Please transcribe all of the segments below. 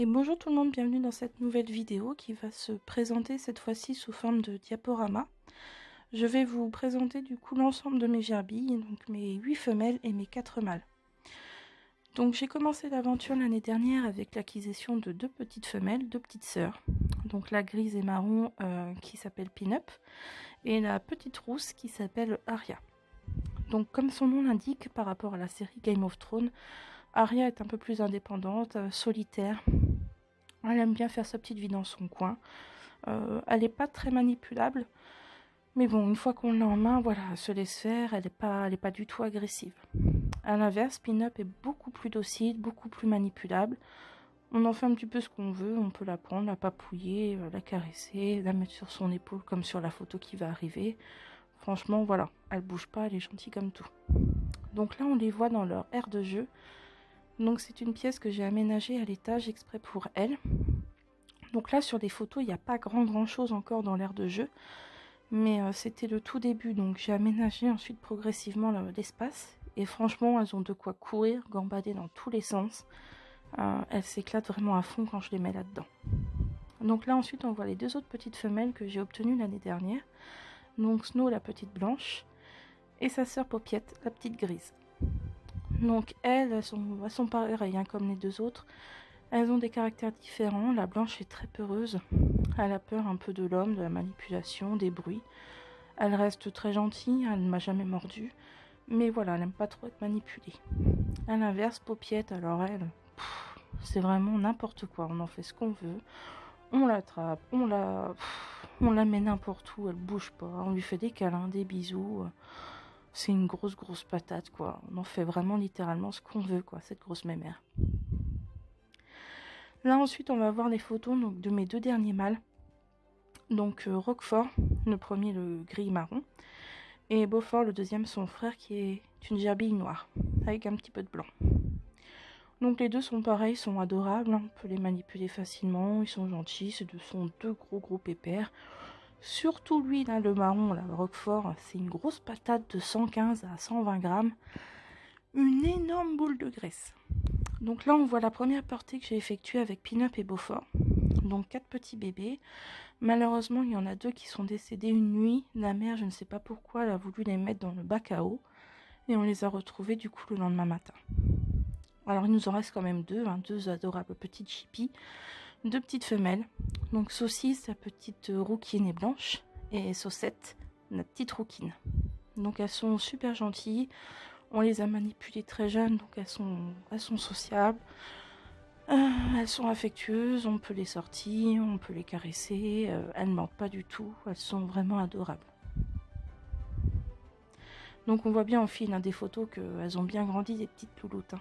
Et bonjour tout le monde, bienvenue dans cette nouvelle vidéo qui va se présenter cette fois-ci sous forme de diaporama. Je vais vous présenter du coup l'ensemble de mes gerbilles, donc mes 8 femelles et mes 4 mâles. Donc j'ai commencé l'aventure l'année dernière avec l'acquisition de 2 petites femelles, 2 petites sœurs. Donc la grise et marron qui s'appelle Pin-Up et la petite rousse qui s'appelle Arya. Donc comme son nom l'indique par rapport à la série Game of Thrones, Arya est un peu plus indépendante, solitaire. Elle aime bien faire sa petite vie dans son coin. Elle n'est pas très manipulable. Mais bon, une fois qu'on l'a en main, voilà, elle se laisse faire. Elle n'est pas du tout agressive. À l'inverse, Pin-Up est beaucoup plus docile, beaucoup plus manipulable. On en fait un petit peu ce qu'on veut. On peut la prendre, la papouiller, la caresser, la mettre sur son épaule comme sur la photo qui va arriver. Franchement, voilà, elle bouge pas, elle est gentille comme tout. Donc là, on les voit dans leur aire de jeu. Donc c'est une pièce que j'ai aménagée à l'étage exprès pour elle. Donc là sur les photos il n'y a pas grand chose encore dans l'aire de jeu. Mais c'était le tout début, donc j'ai aménagé ensuite progressivement l'espace. Et franchement elles ont de quoi courir, gambader dans tous les sens. Elles s'éclatent vraiment à fond quand je les mets là-dedans. Donc là ensuite on voit les 2 autres petites femelles que j'ai obtenues l'année dernière. Donc Snow la petite blanche et sa sœur Paupiette la petite grise. Donc elles sont pareilles hein, comme les 2 autres. Elles ont des caractères différents. La blanche est très peureuse. Elle a peur un peu de l'homme, de la manipulation, des bruits. Elle reste très gentille, elle ne m'a jamais mordu. Mais voilà, elle n'aime pas trop être manipulée. À l'inverse, Paupiette, alors elle, c'est vraiment n'importe quoi. On en fait ce qu'on veut. On l'attrape, on la met n'importe où, elle bouge pas. On lui fait des câlins, des bisous. C'est une grosse patate quoi. On en fait vraiment littéralement ce qu'on veut quoi, cette grosse mémère. Là ensuite on va voir les photos donc, de mes 2 derniers mâles. Donc Roquefort, le premier le gris marron, et Beaufort le deuxième son frère qui est une gerbille noire, avec un petit peu de blanc. Donc les 2 sont pareils, sont adorables, on peut les manipuler facilement, ils sont gentils, sont 2 gros pépères. Surtout lui là, le marron, là, le Roquefort, c'est une grosse patate de 115 à 120 grammes, une énorme boule de graisse. Donc là on voit la première portée que j'ai effectuée avec Pin-Up et Beaufort. Donc 4 petits bébés. Malheureusement, il y en a 2 qui sont décédés une nuit. La mère, je ne sais pas pourquoi, elle a voulu les mettre dans le bac à eau. Et on les a retrouvés du coup le lendemain matin. Alors il nous en reste quand même 2, hein, 2 adorables petites chippies. 2 petites femelles. Donc Saucisse, la petite rouquine et blanche. Et Saucette, la petite rouquine. Donc elles sont super gentilles. On les a manipulées très jeunes, donc elles sont sociables. Elles sont affectueuses, on peut les sortir, on peut les caresser, elles ne mentent pas du tout, elles sont vraiment adorables. Donc on voit bien en fil hein, des photos qu'elles ont bien grandi, des petites louloutes. Hein.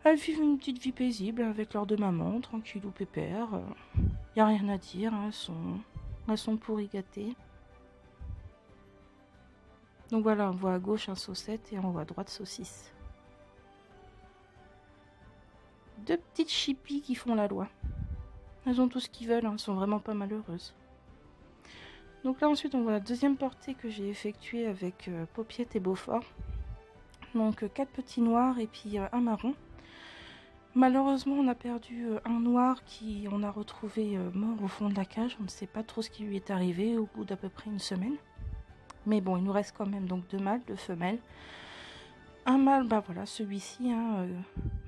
Elles vivent une petite vie paisible avec leur 2 mamans, tranquille ou pépère. Y a rien à dire, hein, elles sont pourri gâtées. Donc voilà, on voit à gauche un Saucette et on voit à droite Saucisse. 2 petites chippies qui font la loi. Elles ont tout ce qu'ils veulent, hein, elles sont vraiment pas malheureuses. Donc là ensuite on voit la deuxième portée que j'ai effectuée avec Paupiette et Beaufort. Donc 4 petits noirs et puis un marron. Malheureusement on a perdu un noir qui on a retrouvé mort au fond de la cage. On ne sait pas trop ce qui lui est arrivé au bout d'à peu près une semaine. Mais bon, il nous reste quand même donc 2 mâles, 2 femelles. Un mâle, bah voilà, celui-ci, hein,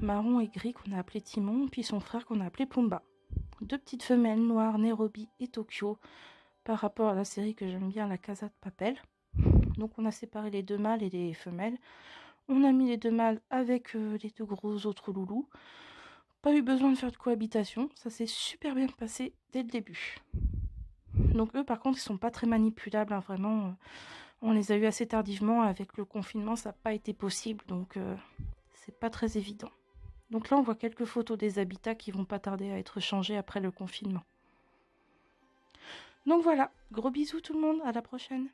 marron et gris qu'on a appelé Timon, puis son frère qu'on a appelé Pumba. 2 petites femelles noires, Nairobi et Tokyo, par rapport à la série que j'aime bien, la Casa de Papel. Donc on a séparé les 2 mâles et les femelles. On a mis les 2 mâles avec les 2 gros autres loulous. Pas eu besoin de faire de cohabitation, ça s'est super bien passé dès le début. Donc eux par contre ils sont pas très manipulables, hein, vraiment. On les a eu assez tardivement, avec le confinement ça n'a pas été possible, donc c'est pas très évident. Donc là on voit quelques photos des habitats qui vont pas tarder à être changés après le confinement. Donc voilà, gros bisous tout le monde, à la prochaine.